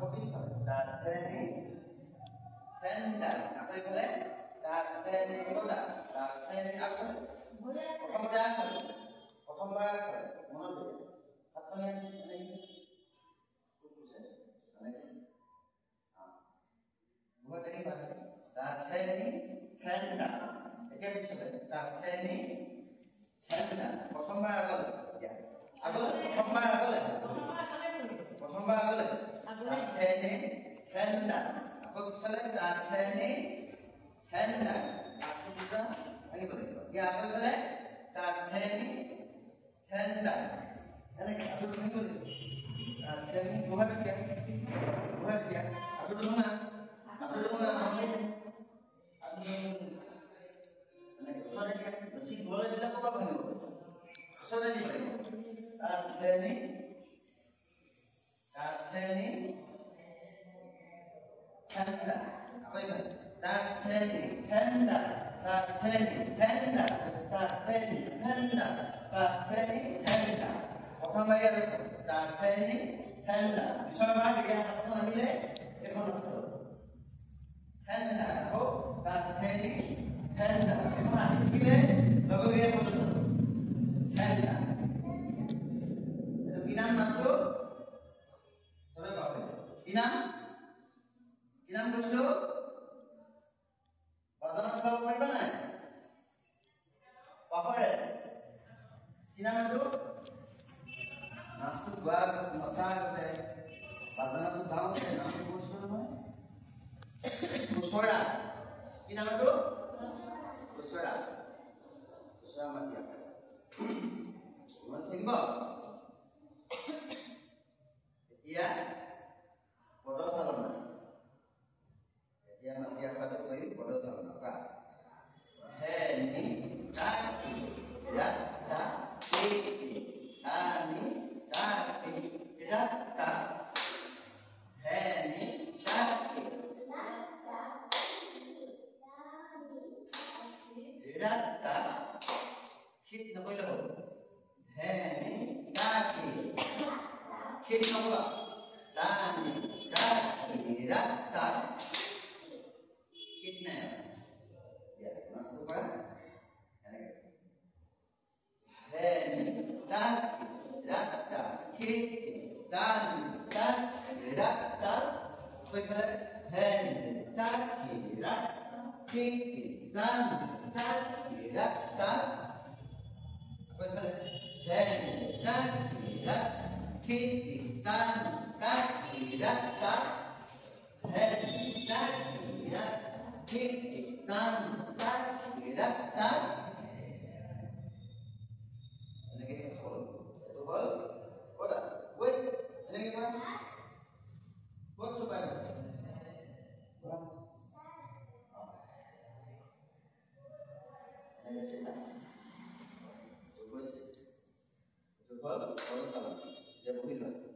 আকৌ পিছফালে দাঁতেৰে ঠেণ্ডা আকৌ ইফালে দাঁতেৰে গোটা দাঁতেৰে আকৌ প্ৰথমতে আগফালে প্ৰথমবাৰ আগফালে মনত ৰাখিব হাতখনে মানে बहुत नहीं बात है दाक्षायणी ठंडा क्या पिछले दाक्षायणी ठंडा प्रथमबार আগলে क्या আগলে प्रथमबार আগলে दाक्षायणी ठंडा আকৌ পিছলে दाक्षायणी ठंडा আকৌ দুটা আগে বলে क्या আকৌ বলে दाक्षायणी ठंडा এনে আকৌ সিঙ্গল दाक्षायणी बहुत क्या আকৌ দুটা Aku dengar apa sih? Aku soalnya dia masih boleh dilakukan apa nih? Soalnya di mana? Dakseni, tenda, apa itu? Dakseni, tenda, Orang bayar dakseni, tenda. Bisa apa dia? Apa namanya? Ekonomi. Tenda ho dakseni tenda mana ini logo dia betul tenda itu inam masuk sampai bawah inam masuk badan apa mana apa inam itu masuk gua masak deh badan itu dalam deh namanya Kuswara, ini nama itu? Kuswara mati apa? Masih enggak? Dia bodoh salam. Dia mati apa tu lagi bodoh salam apa? Heni taki, ya taki, ani taki, ya tak. Heni taki. Rata khit na koy lo heni taki khit na koy tani taki rata khit na ya masuk pa heni taki rata khit tani taki rata koy pa heni taki rata khit tani Rata apa itu? Rata kitan rata kitan rata ini hol itu hol udah wait ini gimana buat coba Coba, kalau salah, dia boleh